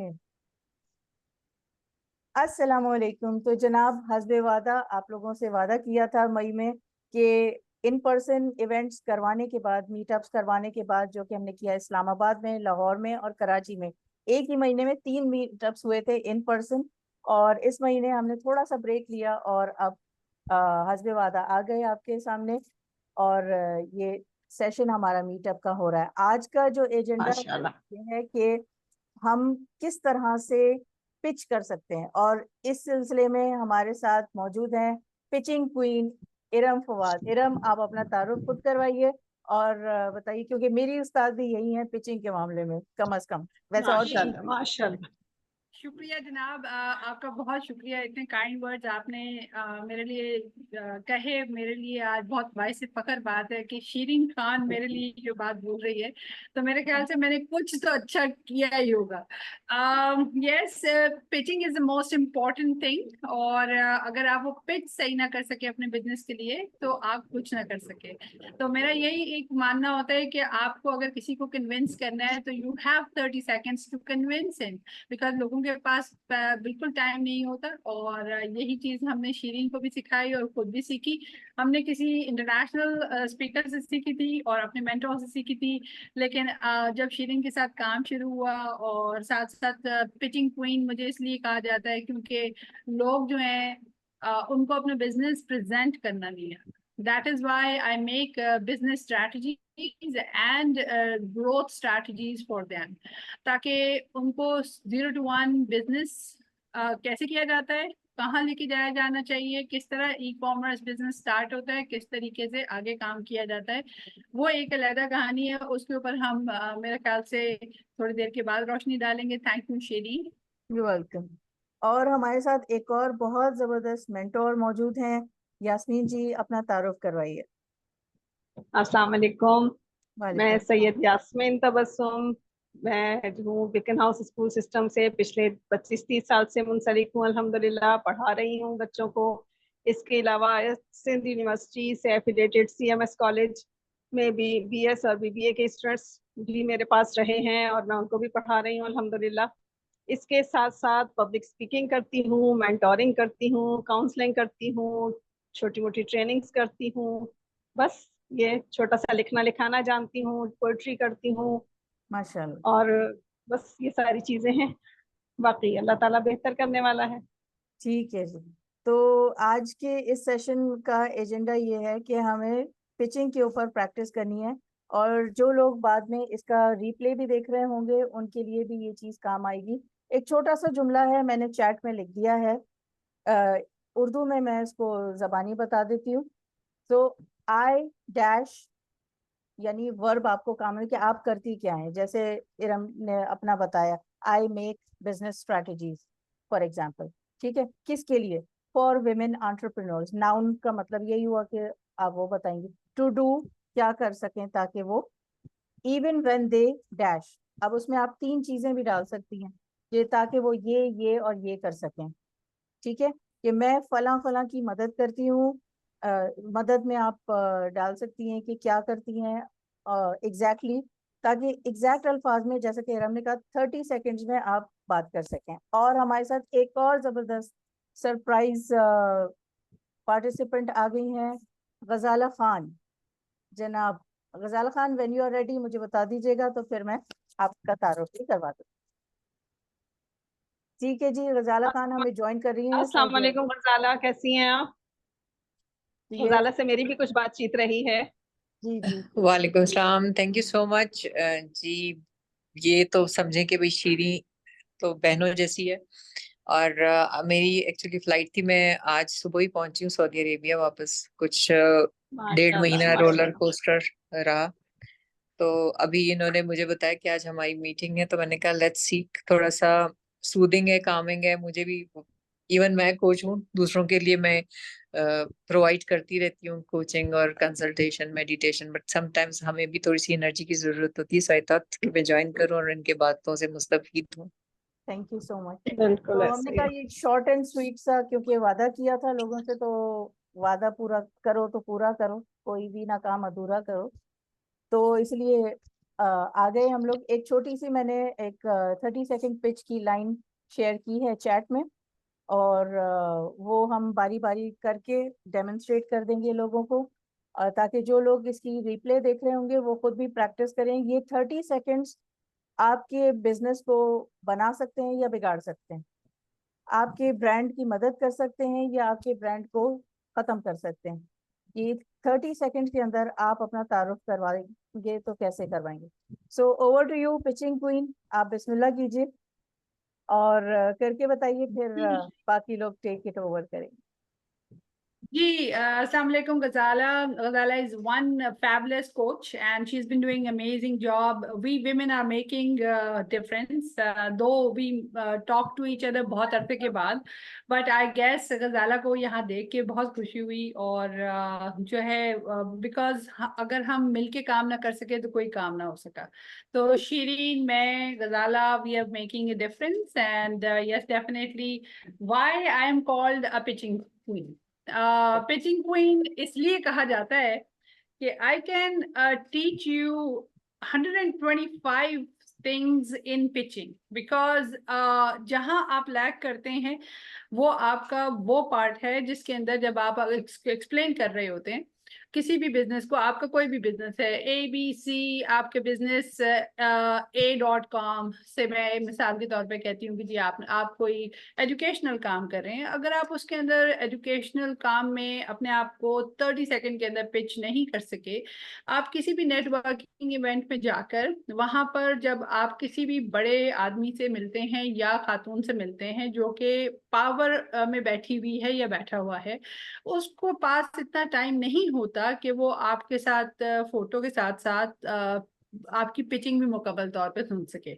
Okay. अस्सलाम वालेकुम। तो जनाब, हस्बे वादा आप लोगों से वादा किया था मई में कि इन पर्सन इवेंट्स करवाने के बाद, मीटअप्स करवाने के बाद, जो कि हमने किया इस्लामाबाद में, लाहौर में और कराची में, एक ही महीने में 3 मीटअप्स हुए थे इन पर्सन। और इस महीने हमने थोड़ा सा ब्रेक लिया और अब हस्बे वादा आ गए आपके सामने। और ये सेशन हमारा मीटअप का हो रहा है। आज का जो एजेंडा माशाल्लाह। ये है कि हम किस तरह से पिच कर सकते हैं, और इस सिलसिले में हमारे साथ मौजूद हैं पिचिंग क्वीन इरम फवाद। इरम, आप अपना तारुफ खुद करवाइए और बताइए, क्योंकि मेरी उस्ताद भी यही है पिचिंग के मामले में, कम अज कम। वैसे और किसी माशाल्लाह माशाल्लाह। शुक्रिया जनाब, आपका बहुत शुक्रिया। इतने काइंड वर्ड्स आपने मेरे लिए कहे। मेरे लिए आज बहुत बाइस फख्र बात है कि शीरीन खान मेरे लिए जो बात बोल रही है, तो मेरे ख्याल से मैंने कुछ तो अच्छा किया ही होगा। Yes, pitching is the most important thing. और अगर आप वो पिच सही ना कर सके अपने बिजनेस के लिए, तो आप कुछ ना कर सके। तो मेरा यही एक मानना होता है कि आपको अगर किसी को कन्विंस करना है, तो you have 30 seconds to convince him, because लोगों के पास बिल्कुल टाइम नहीं होता। और यही चीज हमने शीरीन को भी सिखाई और खुद भी सीखी। हमने किसी इंटरनेशनल स्पीकर से सीखी थी और अपने मेंटोर से सीखी थी। लेकिन जब शीरीन के साथ काम शुरू हुआ, और साथ साथ पिचिंग क्वीन मुझे इसलिए कहा जाता है क्योंकि लोग जो हैं उनको अपना बिजनेस प्रेजेंट करना नहीं है। That is why I make business strategies and growth strategies for them, ताकि उनको 0 to 1 बिजनेस कैसे किया जाता है, कहाँ लेके जाया जाना चाहिए, किस तरह ई कॉमर्स बिजनेस स्टार्ट होता है, किस तरीके से आगे काम किया जाता है, वो एक अलग कहानी है। उसके ऊपर हम मेरे ख्याल से थोड़ी देर के बाद रोशनी डालेंगे। Thank you Sheri. You welcome. और हमारे साथ एक और बहुत जबरदस्त मेंटोर मौजूद हैं। यास्मीन जी, अपना तारुफ करवाइए। अस्सलाम वालेकुम। मैं वालेकुम। सैयद यास्मीन तबस्सुम। मैं जो हूँ बिकन हाउस स्कूल सिस्टम से पिछले 25-30 साल से मुंसलिक हूँ। अल्हम्दुलिल्लाह पढ़ा रही हूँ बच्चों को। इसके अलावा सिंध यूनिवर्सिटी से एफिलेटेड CMS कॉलेज में भी BS और BBA के स्टूडेंट्स भी मेरे पास रहे हैं, और मैं उनको भी पढ़ा रही हूँ अल्हम्दुलिल्लाह। इसके साथ साथ पब्लिक स्पीकिंग करती हूँ, मेंटोरिंग करती हूँ, काउंसलिंग करती हूँ, छोटी मोटी ट्रेनिंग्स करती हूँ। बस ये छोटा सा लिखना लिखाना जानती हूँ, पोइट्री करती हूँ, माशाल्लाह। और बस ये सारी चीजें हैं। बाकी अल्लाह ताला बेहतर करने वाला है। ठीक है जी। तो आज के इस सेशन का एजेंडा ये है कि हमें पिचिंग के ऊपर प्रैक्टिस करनी है, और जो लोग बाद में इसका रिप्ले भी देख रहे होंगे उनके लिए भी ये चीज़ काम आएगी। एक छोटा सा जुमला है, मैंने चैट में लिख दिया है। उर्दू में मैं इसको ज़बानी बता देती हूँ। तो आई डैश, यानी वर्ब आपको काम है कि आप करती क्या है। जैसे इरम ने अपना बताया, I make business strategies for example. ठीक है, किसके लिए? For women entrepreneurs. नाउन का मतलब यही हुआ कि आप वो बताएंगे टू डू, क्या कर सकें ताकि वो, इवन व्हेन दे डैश। अब उसमें आप 3 चीजें भी डाल सकती हैं कि ताकि वो ये और ये कर सकें। ठीक है, कि मैं फला फला की मदद करती हूँ। मदद में आप डाल सकती हैं कि क्या करती हैं एग्जैक्टली, ताकि एग्जैक्ट अल्फाज में, जैसे कि रम ने कहा, 30 सेकेंड्स में आप बात कर सकें। और हमारे साथ एक और जबरदस्त सरप्राइज पार्टिसिपेंट आ गई हैं, गजाला खान। जनाब Gazala Khan, when you are ready मुझे बता दीजिएगा, तो फिर मैं आपका तारुफ भी करवा दूँ। ठीक है जी, गजाला खान हमें ज्वाइन कर रही हैं अस्सलाम सऊदी वालेकुम अरब गजाला, कैसी हैं आप? से। ये गजाला से मेरी भी कुछ बातचीत रही है। जी जी। वालेकुम सलाम, थैंक यू सो मच जी। ये तो समझे कि भाई शीरी तो बहनों जैसी है। और मेरी एक्चुअली फ्लाइट थी, मैं आज सुबह ही पहुंची हूँ सऊदी अरेबिया वापस। कुछ 1.5 माशाल्लाह महीना रोलर माशाल्लाह। कोस्टर रहा। तो अभी इन्होंने मुझे बताया कि आज हमारी मीटिंग है, तो मैंने कहा लेट्स सी। थोड़ा सा सूदिंग है, कामिंग है। मुझे भी, इवन मैं कोच हूँ, दूसरों के लिए मैं प्रोवाइड करती रहती हूँ कोचिंग और कंसल्टेशन, मेडिटेशन, बट समटाइम्स हमें भी थोड़ी सी एनर्जी की जरूरत होती है। सो आई थॉट कि मैं ज्वाइन करूँ और इनके बातों से मुस्तफीद हूँ। Thank you so much. बिल्कुल तो ऐसे हमने ही कहा है। ये शॉर्ट एंड स्वीट सा, क्योंकि वादा किया था लोगों से, तो वादा पूरा करो तो पूरा करो, कोई भी ना काम अधूरा करो। तो इसलिए आ गए हम लोग। एक छोटी सी मैंने एक 30 सेकंड पिच की लाइन शेयर की है चैट में, और वो हम बारी बारी करके डेमोन्स्ट्रेट कर देंगे लोगों को, ताकि जो लोग इसकी रिप्ले देख रहे होंगे वो खुद भी प्रैक्टिस करें। ये 30 सेकंड्स आपके बिजनेस को बना सकते हैं या बिगाड़ सकते हैं, आपके ब्रांड की मदद कर सकते हैं या आपके ब्रांड को खत्म कर सकते हैं। ये 30 सेकंड के अंदर आप अपना तारुफ करवाएंगे तो कैसे करवाएंगे? So over to you pitching queen, आप बिस्मिल्लाह कीजिए और करके बताइए, फिर बाकी लोग टेक इट ओवर करेंगे। जी, अस्सलाम वालेकुम। Ghazala is one fabulous coach and she's been doing amazing job. We women are making difference, though we talk to each other बहुत अरसे के बाद, but I guess Ghazala को यहाँ देख के बहुत खुशी हुई। और जो है because अगर हम मिलके काम ना कर सके तो कोई काम ना हो सका। तो शीरीन, मैं, Ghazala, we are making a difference and yes, definitely why I am called a pitching queen. Pitching queen इसलिए कहा जाता है कि I can teach you 125 things in pitching, because जहां आप लैक करते हैं वो आपका वो पार्ट है जिसके अंदर जब आप एक्सप्लेन कर रहे होते हैं किसी भी बिजनेस को, आपका कोई भी बिजनेस है, ABC, आपके बिजनेस A.com से मैं मिसाल के तौर पे कहती हूँ कि जी आप कोई एजुकेशनल काम कर रहे हैं, अगर आप उसके अंदर एजुकेशनल काम में अपने आप को 30 सेकंड के अंदर पिच नहीं कर सके, आप किसी भी नेटवर्किंग इवेंट में जाकर वहां पर जब आप किसी भी बड़े आदमी से मिलते हैं या खातून से मिलते हैं जो कि पावर में बैठी हुई है या बैठा हुआ है, उसको पास इतना टाइम नहीं होता कि वो आपके साथ फोटो के साथ साथ आपकी पिचिंग भी मुकम्मल तौर पे सुन सके।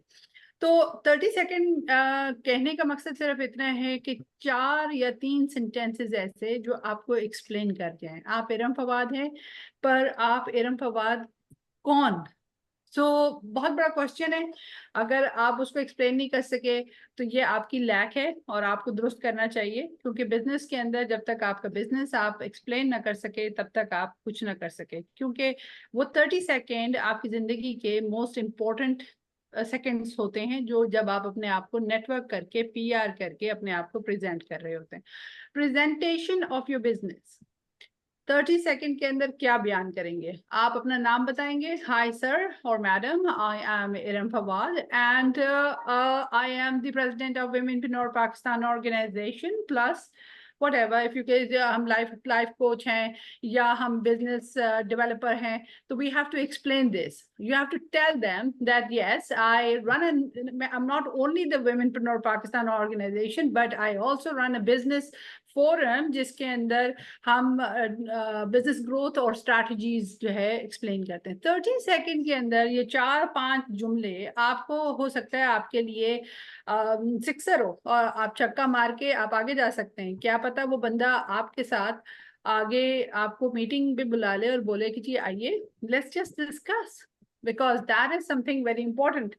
तो 30 सेकंड कहने का मकसद सिर्फ इतना है कि 4 या 3 सेंटेंसेस ऐसे जो आपको एक्सप्लेन कर जाएं। आप इरम फवाद हैं, पर आप इरम फवाद कौन? बहुत बड़ा क्वेश्चन है। अगर आप उसको एक्सप्लेन नहीं कर सके तो ये आपकी लैक है और आपको दुरुस्त करना चाहिए, क्योंकि बिजनेस के अंदर जब तक आपका बिजनेस आप एक्सप्लेन ना कर सके तब तक आप कुछ ना कर सके, क्योंकि वो 30 सेकेंड आपकी जिंदगी के मोस्ट इम्पोर्टेंट सेकेंड्स होते हैं, जो जब आप अपने आप को नेटवर्क करके PR करके अपने आप को प्रेजेंट कर रहे होते हैं। Presentation of your business 30 second के अंदर क्या बयान करेंगे? आप अपना नाम बताएंगे, हाय सर और madam, I am Iram Fawad and I am the president of womenpreneur Pakistan organisation plus whatever, if you guys हम लाइफ कोच हैं या हम बिजनेस डेवलपर हैं, तो we have to explain this. You have to tell them that yes, I'm not only the Womenpreneur Pakistan organization, but I also run a business forum जिसके अंदर हम business growth और strategies जो है explain करते हैं। 30 सेकंड के अंदर ये 4-5 जुमले आपको हो सकता है आपके लिए सिक्सर हो और आप छक्का मार के आप आगे जा सकते हैं। क्या पता वो बंदा आपके साथ आगे आपको मीटिंग पे बुला ले और बोले कि जी आइए let's just discuss, because that is something very important.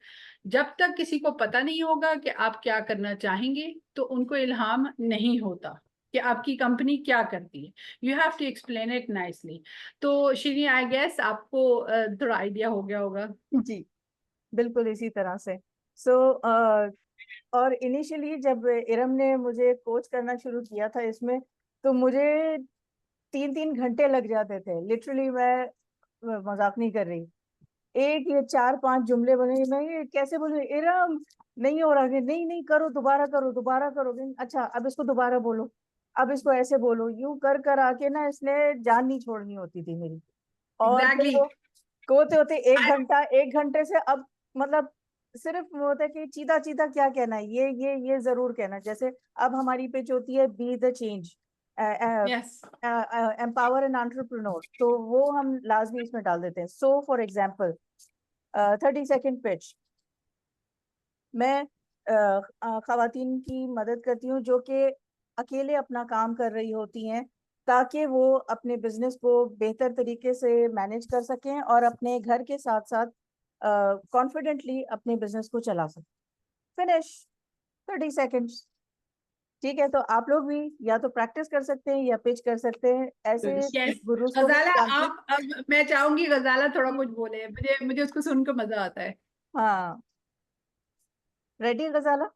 जब तक किसी को पता नहीं होगा कि आप क्या करना चाहेंगे तो उनको इल्हाम नहीं होता कि आपकी कंपनी क्या करती है। You have to explain it nicely. तो श्री, आई गेस आपको थोड़ा आइडिया हो गया होगा। जी बिल्कुल इसी तरह से। और इनिशियली जब इरम ने मुझे कोच करना शुरू किया था इसमें, तो मुझे 3-3 घंटे लग जाते थे लिटरली। मैं मजाक नहीं कर रही, एक ये 4-5 जुमले बने, मैं ये कैसे बोलूं, इरम नहीं हो रहा, नहीं नहीं करो, दोबारा करो, दोबारा करो, अच्छा अब इसको दोबारा बोलो, अब इसको ऐसे बोलो, यूं कर कर आके ना इसने जान नहीं छोड़नी होती थी मेरी। और Exactly. फिर होते होते 1 घंटे से अब मतलब सिर्फ होता है कि चीता चीता क्या कहना है, ये जरूर कहना। जैसे अब हमारी पिच होती है be the change, Yes. Empower an entrepreneur, तो वो हम लाजमी इसमें डाल देते हैं। So for example 30 second pitch, मैं खवातीन की मदद करती हूँ जो कि अकेले अपना काम कर रही होती हैं, ताकि वो अपने बिजनेस को बेहतर तरीके से मैनेज कर सकें और अपने घर के साथ साथ कॉन्फिडेंटली अपने बिजनेस को चला सकें। Finish 30 seconds. ठीक है, तो आप लोग भी या तो प्रैक्टिस कर सकते हैं या पिच कर सकते हैं, ऐसे यस गुरुज को गजाला, confidence- आप अब मैं चाहूंगी गजाला थोड़ा कुछ बोले, मुझे मुझे उसको सुनकर मजा आता है। हाँ, रेडी गजाला?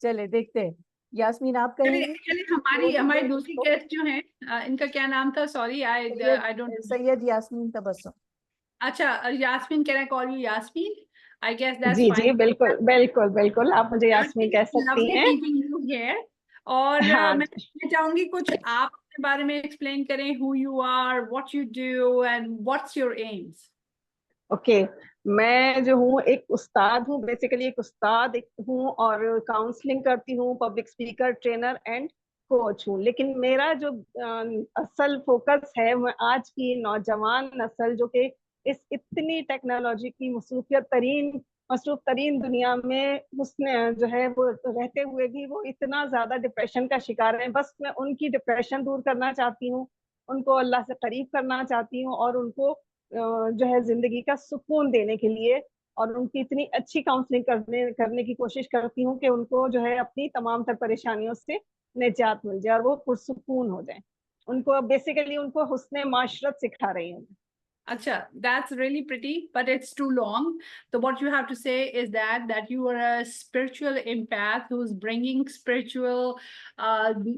चले देखते हैं, यास्मीन आप चलिए कहेंगी चलिए, हमारी तो हमारी गुरुज दूसरी को? गेस्ट जो हैं, इनका क्या नाम था, sorry I Syed, I don't. Syed Yasmeen Tabassum. अच्छा, Yasmeen, can I call you Yasmeen? I guess that's जी जी, फाइन। बिल्कुल बिल्कुल बिल्कुल, आप मुझे यास्मीन कह सकती लवली हैं। Meeting you here. और हाँ मैं चाहूंगी कुछ आप अपने बारे में एक्सप्लेन करें, who you are, what you do and what's your aims. Okay, मैं जो हूँ एक उस्ताद हूँ, बेसिकली एक उस्ताद हूँ, और काउंसलिंग करती हूँ, public speaker, trainer and coach हूँ। लेकिन मेरा जो असल फोकस है, मैं आज की नौजवान नस्ल जो कि इस इतनी टेक्नोलॉजी की मसरूफ तरीन दुनिया में उसने जो है वो रहते हुए भी वो इतना ज्यादा डिप्रेशन का शिकार है, बस मैं उनकी डिप्रेशन दूर करना चाहती हूँ, उनको अल्लाह से करीब करना चाहती हूँ, और उनको जो है जिंदगी का सुकून देने के लिए, और उनकी इतनी अच्छी काउंसलिंग करने करने की कोशिश करती हूँ कि उनको जो है अपनी तमाम तर परेशानियों से निजात मिल जाए और वो पुरसुकून हो जाए। उनको बेसिकली उनको हुस्ने माशरत सिखा रही हूँ। Acha, that's really pretty, but it's too long. So what you have to say is that you are a spiritual empath who's bringing spiritual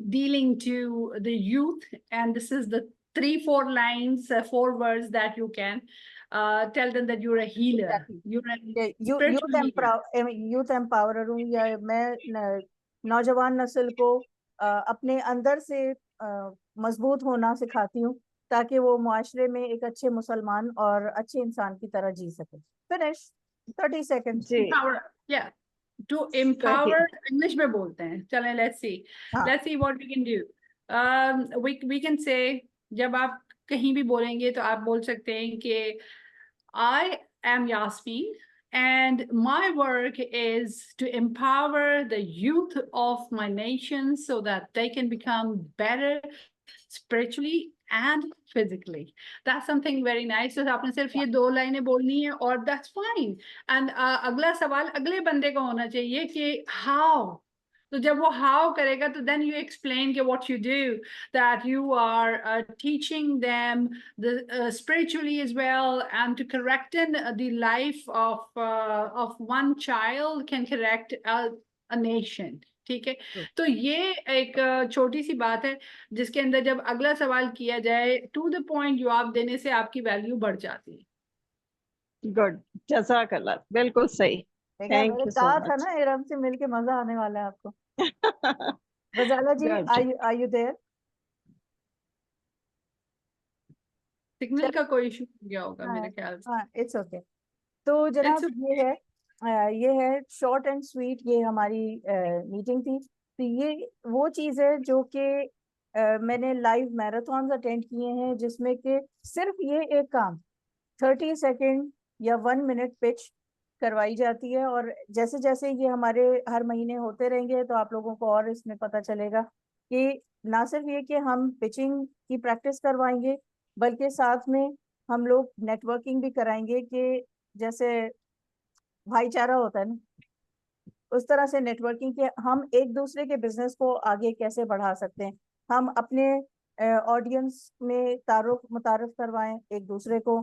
dealing to the youth, and this is the 3-4 lines, 4 words that you can tell them that you're a healer. Exactly. You're a youth spiritual healer. Youth empowerer हूँ, या मैं नौजवान नस्ल को अपने अंदर से मजबूत होना सिखाती हूँ, ताकि वो मुआशरे में एक अच्छे मुसलमान और अच्छे इंसान की तरह जी सके। Finish, 30 seconds। जी Empower, yeah. To सही। empower, इंग्लिश में बोलते हैं, चलें, हाँ, let's see what we can do. We can say, जब आप कहीं भी बोलेंगे तो आप बोल सकते हैं कि I am Yasmin, and my work is to empower the youth of my nation so that they can become better spiritually and physically. That's something very nice. So आपने सिर्फ ये 2 लाइनें बोलनी है और that's fine. And अगला सवाल अगले बंदे को होना चाहिए कि how. तो जब वो how करेगा तो then you explain कि what you do, that you are teaching them the spiritually as well, and to correcting the life of one child can correct a nation. ठीक है, तो ये एक छोटी सी बात है जिसके अंदर जब अगला सवाल किया जाए टू द पॉइंट जवाब देने से आपकी वैल्यू बढ़ जाती है। गुड, जज़ाकल्लाह, बिल्कुल सही। देखा, थैंक मैंने यू सो कहा था मच। ना, इरम से मिलके मजा आने वाला है आपको। Gazala ji, good. Are you there? Signal का कोई इशू हो गया होगा हाँ, मेरे ख्याल से। हाँ, इट्स ओके। तो इट्स जनाब, ये है शॉर्ट एंड स्वीट, ये हमारी मीटिंग थी। तो ये वो चीज़ है जो कि मैंने लाइव मैराथन अटेंड किए हैं, जिसमें कि सिर्फ ये एक काम 30 सेकेंड या 1 मिनट पिच करवाई जाती है। और जैसे जैसे ये हमारे हर महीने होते रहेंगे तो आप लोगों को और इसमें पता चलेगा कि ना सिर्फ ये कि हम पिचिंग की प्रैक्टिस करवाएंगे, बल्कि साथ में हम लोग नेटवर्किंग भी कराएंगे, कि जैसे भाईचारा होता है ना, उस तरह से नेटवर्किंग के हम एक दूसरे के बिजनेस को आगे कैसे बढ़ा सकते हैं। हम अपने ऑडियंस में मुतारफ करवाएं एक दूसरे को,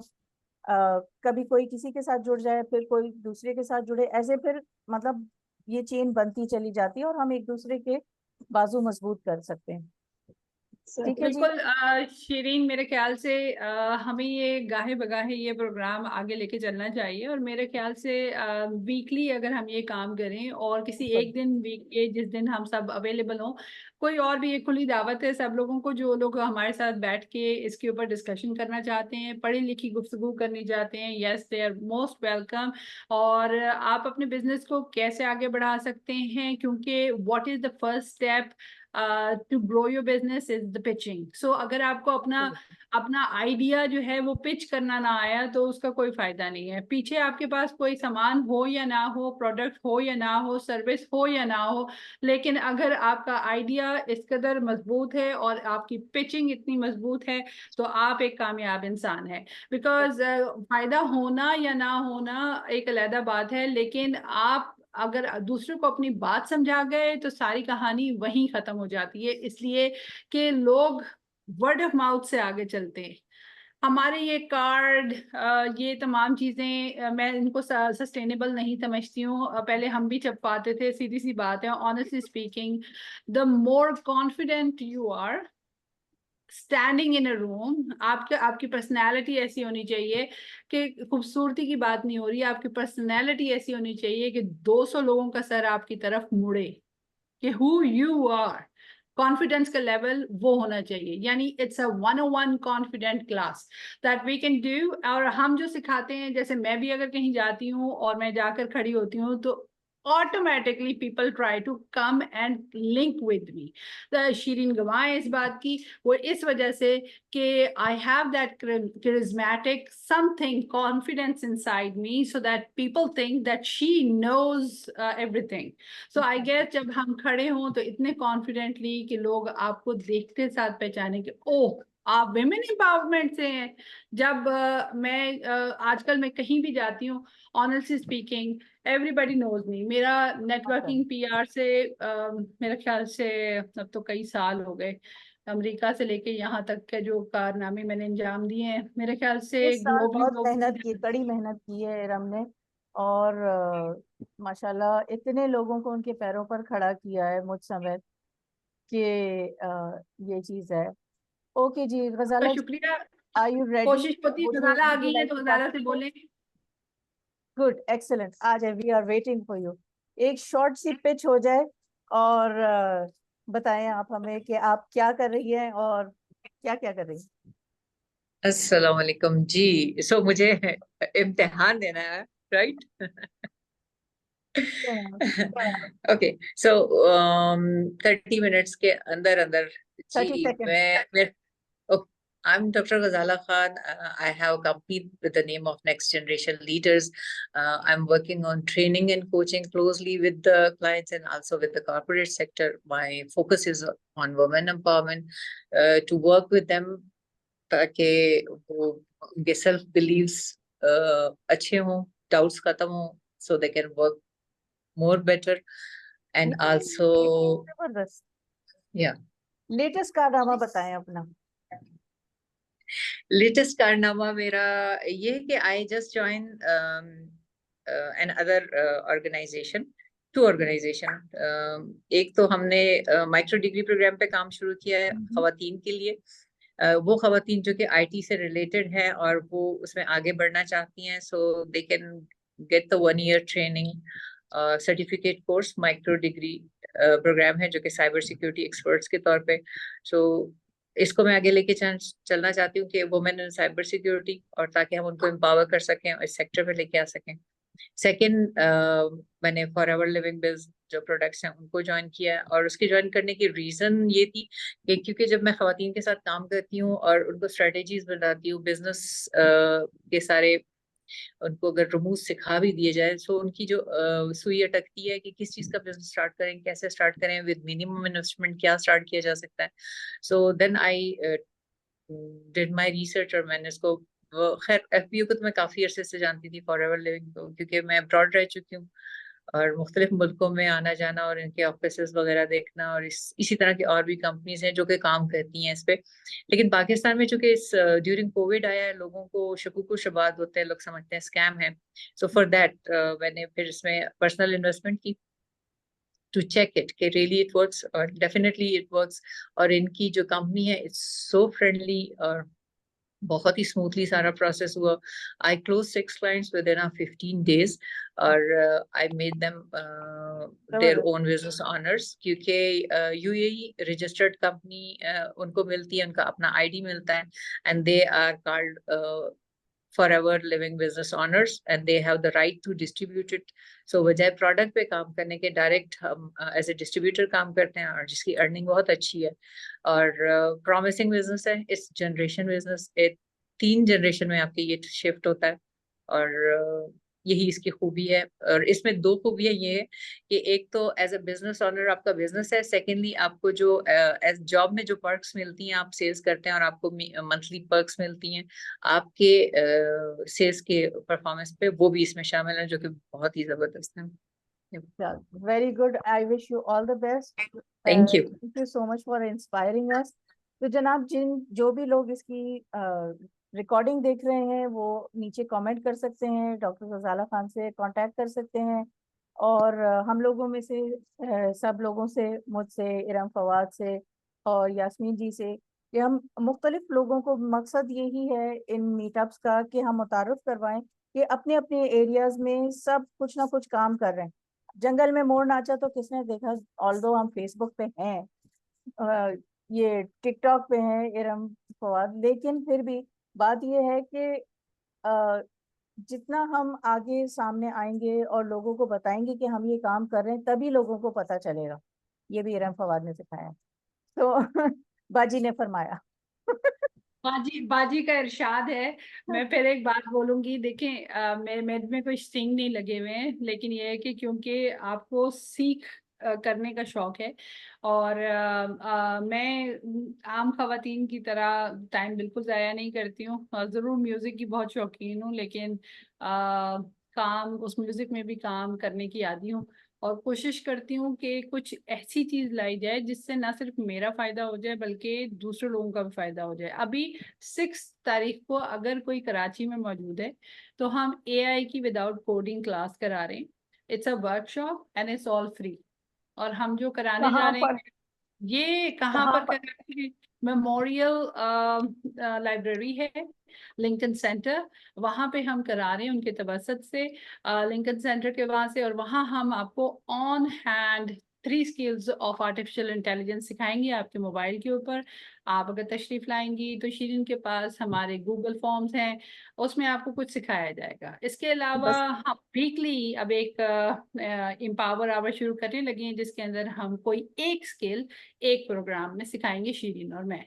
कभी कोई किसी के साथ जुड़ जाए, फिर कोई दूसरे के साथ जुड़े, ऐसे फिर मतलब ये चेन बनती चली जाती है और हम एक दूसरे के बाजू मजबूत कर सकते हैं। ठीक है जी। बिल्कुल शीरीन, मेरे ख्याल से हमें ये गाहे बगाहे ये प्रोग्राम आगे लेके चलना चाहिए, और मेरे ख्याल से वीकली अगर हम ये काम करें, और किसी एक दिन वीक के जिस दिन हम सब अवेलेबल हों, कोई और भी एक खुली दावत है सब लोगों को, जो लोग हमारे साथ बैठ के इसके ऊपर डिस्कशन करना चाहते हैं, पढ़ी लिखी गुफ्तगू करनी चाहते हैं, yes they are most welcome. और आप अपने बिजनेस को कैसे आगे बढ़ा सकते हैं, क्योंकि what is the first step to grow your business is the pitching. So अगर आपको अपना आइडिया जो है वो पिच करना ना आया तो उसका कोई फायदा नहीं है। पीछे आपके पास कोई सामान हो या ना हो, प्रोडक्ट हो या ना हो, सर्विस हो या ना हो, लेकिन अगर आपका आइडिया इस कदर मजबूत है और आपकी पिचिंग इतनी मजबूत है, तो आप एक कामयाब इंसान है। बिकॉज फायदा होना या ना होना एक अलग बात है, लेकिन आप अगर दूसरों को अपनी बात समझा गए तो सारी कहानी वहीं खत्म हो जाती है, इसलिए कि लोग वर्ड ऑफ माउथ से आगे चलते हैं। हमारे ये कार्ड, ये तमाम चीजें मैं इनको सस्टेनेबल नहीं समझती हूँ। पहले हम भी छपवाते थे, सीधी सी बात है, honestly speaking, the more confident you are standing in a room, आपकी पर्सनैलिटी ऐसी होनी चाहिए कि खूबसूरती की बात नहीं हो रही, आपकी पर्सनैलिटी ऐसी होनी चाहिए कि 200 लोगों का सर आपकी तरफ मुड़े, कि हु यू आर। कॉन्फिडेंस का लेवल वो होना चाहिए, यानी it's a 101 confident class that we can do. और हम जो सिखाते हैं, जैसे मैं भी अगर कहीं जाती हूँ और मैं जाकर खड़ी होती हूँ, तो automatically people try to come and link with me. शीरीन गवाएं इस बात की, वो इस वजह से कि I have that charismatic something confidence inside me, so that people think that she knows everything. So I guess जब हम खड़े हों तो इतने कॉन्फिडेंटली कि लोग आपको देखते साथ पहचाने कि ओह आप विमेन एम्पावरमेंट से हैं। जब आजकल मैं कहीं भी जाती हूँ, honestly speaking, everybody knows me. मेरा नेटवर्किंग पीआर से मेरे ख्याल से अब तो कई साल हो गए, अमेरिका से लेके यहाँ तक के जो कारनामे मैंने अंजाम दिए हैं, मेरे ख्याल से इस साल ग्लोबली बहुत लोग मेहनत की, कड़ी मेहनत की है इरम ने, और माशाल्लाह इतने लोगों को उनके पैरों पर खड़ा किया है मुझ समेत, कि ये चीज है। ओके जी, का गजाला, शुक्रिया। Are you ready? कोशिश होती है, वुड गजाला आ यू गई है लाइक तो टू गजाला से बोले। गुड, एक्सीलेंट, आ जाए, we are waiting for you. एक शॉर्ट सी पिच हो जाए और बताएं आप हमें कि आप क्या कर रही हैं और क्या क्या कर रही हैं। अस्सलाम वालेकुम जी। सो मुझे इम्तिहान देना है, राइट? ओके, सो 30 मिनट्स के अंदर अंदर 30 जी सेकेंड। मैं I'm Dr. Ghazala Khan. I have a company with the name of Next Generation Leaders. I'm working on training and coaching closely with the clients and also with the corporate sector. My focus is on women empowerment, to work with them ताकि वो उनके self beliefs अच्छे हों, doubts खत्म हों, so they can work more better and also जबरदस्त। yeah. Latest कारनामा बताएं अपना। लेटेस्ट कारनामा मेरा ये है कि I just join another organization, two organization. एक तो हमने माइक्रो डिग्री प्रोग्राम पे काम शुरू किया है खवातीन के लिए। वो खवातीन जो कि आईटी से रिलेटेड है और वो उसमें आगे बढ़ना चाहती हैं, so they can get the 1 year training certificate course. Micro degree programme है जो कि साइबर सिक्योरिटी एक्सपर्ट्स के तौर पे। सो इसको मैं आगे लेके चलना चाहती हूँ कि वुमेन इन साइबर सिक्योरिटी, और ताकि हम उनको एम्पावर कर सकें और इस सेक्टर पे लेके आ सकें। सेकंड, मैंने फॉर एवर लिविंग बिज जो प्रोडक्ट्स हैं उनको ज्वाइन किया है, और उसकी ज्वाइन करने की रीजन ये थी कि क्योंकि जब मैं खवातीन के साथ काम करती हूँ और उनको स्ट्रेटेजीज बताती हूँ बिजनेस के सारे, उनको अगर रमूज सिखा भी दिए जाए, तो उनकी जो सुई अटकती है कि किस चीज का बिजनेस स्टार्ट करें, कैसे स्टार्ट करें, विद मिनिमम इन्वेस्टमेंट क्या स्टार्ट किया जा सकता है। So then I did my research, और मैंने इसको खैर एफपीओ को तो मैं काफी अरसे से जानती थी, फॉर एवर लिविंग को, क्योंकि मैं अब्रॉड रह चुकी हूँ और मुख्तलिफ मुल्कों में आना जाना और इनके ऑफिस वगैरह देखना, और इसी तरह की और भी कंपनीज हैं जो कि काम करती हैं इस पे। लेकिन पाकिस्तान में चूंकि इस ड्यूरिंग कोविड आया है, लोगों को शकूक शबात होते हैं, लोग समझते हैं स्कैम है। सो फॉर दैट मैंने फिर इसमें पर्सनल इन्वेस्टमेंट की टू चेक इट कि रियली इट वर्क्स, और डेफिनेटली इट वर्क्स। और इनकी जो कंपनी है इट्स सो फ्रेंडली और बहुत ही स्मूथली सारा प्रोसेस हुआ। I close 6 clients within 15 days, और I made them their own business owners, क्योंकि यूएई रजिस्टर्ड कंपनी उनको मिलती है, उनका अपना आईडी मिलता है, and they are called forever living business owners and they have the right to distribute it. So बजाय प्रोडक्ट पे काम करने के डायरेक्ट हम एज ए डिस्ट्रीब्यूटर काम करते हैं, और जिसकी अर्निंग बहुत अच्छी है और प्रॉमिसिंग बिजनेस है। इस जनरेशन बिजनेस 3 जनरेशन में आपकी ये शिफ्ट होता है, और यही इसकी खूबी है। और इसमें दो खूबियां ये है कि एक तो एज अ बिजनेस ओनर आपका बिजनेस है, सेकेंडली आपको जो एज जॉब में जो पर्क्स मिलती हैं, आप सेल्स करते हैं और आपको मंथली पर्क्स मिलती हैं आपके सेल्स के परफॉर्मेंस पे, वो भी इसमें शामिल है, जो कि बहुत ही जबरदस्त है। Very good, I wish you all the best. Thank you. Thank you so much for inspiring अस। तो जनाब, जो भी लोग इसकी रिकॉर्डिंग देख रहे हैं वो नीचे कमेंट कर सकते हैं, डॉक्टर गजाला खान से कांटेक्ट कर सकते हैं। और हम लोगों में से सब लोगों से, मुझसे, इरम फवाद से और यास्मीन जी से, कि हम मुख्तलिफ लोगों को, मकसद यही है इन मीटअप्स का कि हम मुतारफ करवाएं कि अपने अपने एरियाज में सब कुछ ना कुछ काम कर रहे हैं। जंगल में मोर नाचा तो किसने देखा, ऑल्दो हम फेसबुक पे हैं, ये टिकटॉक पे हैं इरम फवाद, लेकिन फिर भी बात ये है कि जितना हम आगे सामने आएंगे और लोगों को बताएंगे कि हम ये काम कर रहे हैं, तभी लोगों को पता चलेगा। ये भी इरम फवाद ने सिखाया। तो बाजी ने फरमाया। बाजी बाजी का इरशाद है। मैं फिर एक बात बोलूंगी, देखें मेरे में कोई स्टिंग नहीं लगे हुए हैं, लेकिन ये है कि क्योंकि आपको सीख करने का शौक है, और मैं आम खवातीन की तरह टाइम बिल्कुल ज़ाया नहीं करती हूँ। ज़रूर म्यूज़िक की बहुत शौकीन हूँ, लेकिन काम, उस म्यूज़िक में भी काम करने की आदी हूँ, और कोशिश करती हूँ कि कुछ ऐसी चीज लाई जाए जिससे ना सिर्फ मेरा फायदा हो जाए बल्कि दूसरे लोगों का भी फायदा हो जाए। अभी 6 तारीख को अगर कोई कराची में मौजूद है तो हम AI की विदाउट कोडिंग क्लास करा रहे हैं। It's a workshop and it's all free. और हम जो कराने जा कहाँ रहे पर? हैं, ये कहाँ कहाँ पर पर? कर रहे हैं? मेमोरियल लाइब्रेरी है, लिंकन सेंटर, वहां पे हम करा रहे हैं उनके तवसत से, लिंकन सेंटर के वहां से। और वहां हम आपको on hand 3 skills of artificial intelligence सिखाएंगे आपके मोबाइल के ऊपर। आप अगर तशरीफ लाएंगी तो शीरिन के पास हमारे गूगल फॉर्म्स हैं, उसमें आपको कुछ सिखाया जाएगा। इसके अलावा बस हम वीकली अब एक एम्पावर आवर शुरू करने लगे हैं, जिसके अंदर हम कोई एक स्किल एक प्रोग्राम में सिखाएंगे, शीरिन और मैं।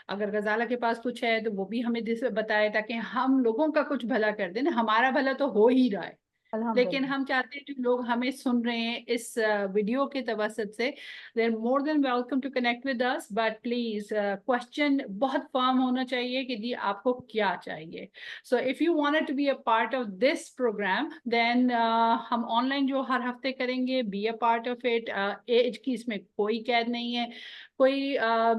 अगर गजाला के पास कुछ है तो वो भी हमें बताए, ताकि हम लोगों का कुछ भला कर दें ना। हमारा भला तो हो ही रहा है, लेकिन अल्हम्दुलिल्लाह। हम चाहते हैं जो लोग हमें सुन रहे हैं इस वीडियो के तवसत से, they are more than welcome to connect with us, but please question बहुत फर्म होना चाहिए कि जी आपको क्या चाहिए। So if you wanted to be a part of this program, then हम ऑनलाइन जो हर हफ्ते करेंगे, be a part of it. एज की इसमें कोई कैद नहीं है, कोई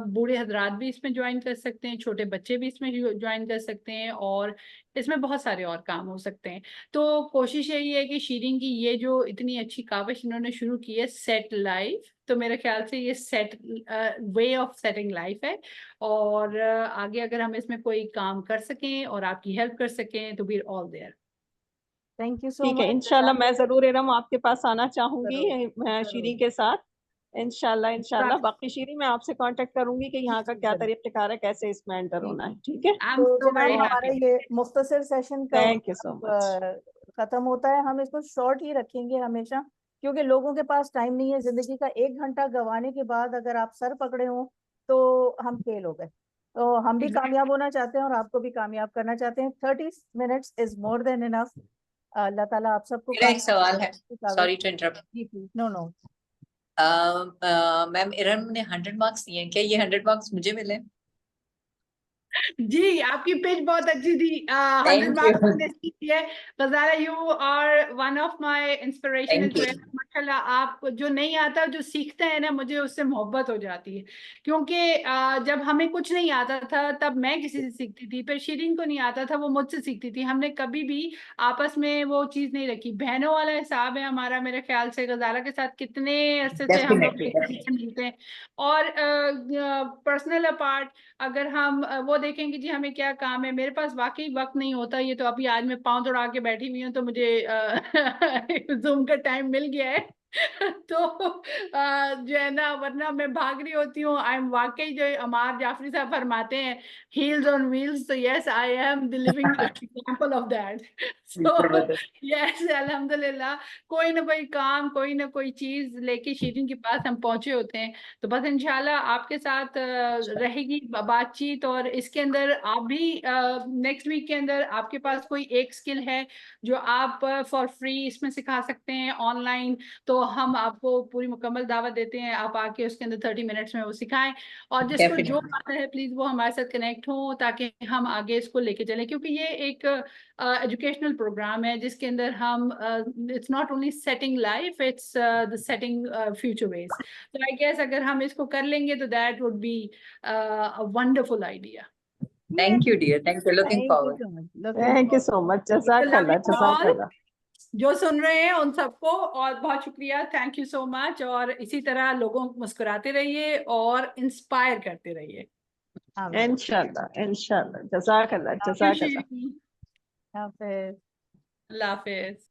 बूढ़े हजरात भी इसमें ज्वाइन कर सकते हैं, छोटे बच्चे भी इसमें ज्वाइन कर सकते हैं, और इसमें बहुत सारे और काम हो सकते हैं। तो कोशिश यही है कि शीरिन की ये जो इतनी अच्छी काविश इन्होंने शुरू की है, सेट लाइफ, तो मेरे ख्याल से ये set way of setting life है। और आगे अगर हम इसमें कोई काम कर सकें और आपकी हेल्प कर सकें तो we are all there. Thank you so ठीक है, मच। इंशाल्लाह मैं जरूर इरम आपके पास आना चाहूंगी, जरूर मैं जरूर शीरी के साथ। इंशाल्लाह इंशाल्लाह बाकी शीरी मैं आपसे कांटेक्ट करूंगी कि यहाँ का क्या जरूर। तरीक़ाकार है, कैसे इसमें एंटर जी होना जी। है। ठीक है, आई एम तो सो जनाब, वेरी हमारा हैप्पी। ये मुख्तसर सेशन का थैंक यू वक्त सो अब मच। खत्म होता है। हम इसको शॉर्ट ही रखेंगे हमेशा, क्योंकि लोगों के पास टाइम नहीं है। जिंदगी का 1 घंटा गंवाने के बाद अगर आप सर पकड़े हो तो हम फेल हो गए। तो हम भी कामयाब होना चाहते हैं और आपको भी कामयाब करना चाहते हैं। 30 minutes is more than enough. अल्लाह ताला आप सबको मेरा एक सवाल है, कामयाब। Sorry to interrupt. जी please, no no. Ma'am, Iram ने 100 मार्क्स दिए हैं, क्या ये 100 मार्क्स मुझे मिले? जी, आपकी पिच बहुत अच्छी थी। 100 थैंक मार्क्स यू। मैंने सीख लिया। Gazala, you are one of my inspiration thank as you. Well. माशाल्लाह, आप जो नहीं आता, जो सीखते हैं ना, मुझे उससे मोहब्बत हो जाती है। क्योंकि जब हमें कुछ नहीं आता था तब मैं किसी से सीखती थी, फिर शीरीन को नहीं आता था, वो मुझसे सीखती थी। हमने कभी भी आपस में वो चीज नहीं रखी। बहनों वाला हिसाब है हमारा, मेरे ख्याल से। गजाला के साथ कितने अरसे से हम लोग डेफिनेटली डेफिनेटली। मिलते हैं। और पर्सनल अपार्ट, अगर हम वो देखेंगे जी हमें क्या काम है, मेरे पास वाकई वक्त नहीं होता। ये तो अभी आज मैं पाँव दौड़ा के बैठी हुई हूँ, तो मुझे जूम का टाइम मिल गया है। तो जो है ना, वरना मैं भाग रही होती हूँ। आई एम वाकई, जो अमार जाफरी साहब फरमाते हैं, हील्स ऑन व्हील्स, तो yes I am the living example of that. So yes, अल्हम्दुलिल्लाह, कोई ना कोई काम, कोई ना कोई चीज लेके शीरीन के पास हम पहुंचे होते हैं। तो बस इंशाल्लाह आपके साथ रहेगी बातचीत, और इसके अंदर आप भी नेक्स्ट वीक के अंदर आपके पास कोई एक स्किल है जो आप फॉर फ्री इसमें सिखा सकते हैं ऑनलाइन, तो हम आपको पूरी मुकम्मल दावत देते हैं, आप आके उसके अंदर 30 मिनट्स में वो सिखाएं। और जिसको जो Definitely. आता है प्लीज वो हमारे साथ कनेक्ट हो, ताकि हम आगे इसको लेके चलें, क्योंकि ये एक एजुकेशनल प्रोग्राम है जिसके अंदर हम it's not only setting life, it's the setting future ways. तो आई गेस अगर हम इसको कर लेंगे तो that would be a wonderful idea. Thank you, dear. Thank you. Looking Thank you forward. so much. Looking thank you forward. So much, तो love जज़ाकल्लाह you all, जज़ाकल्लाह। जो सुन रहे हैं उन सबको और बहुत शुक्रिया, थैंक यू सो मच। और इसी तरह लोगों को मुस्कुराते रहिए और इंस्पायर करते रहिए। Amen. इंशाल्लाह इंशाल्लाह, जज़ाकल्लाह Thank you, जज़ाकल्लाह। शीरीन। Hafiz. अल्लाह हाफिज।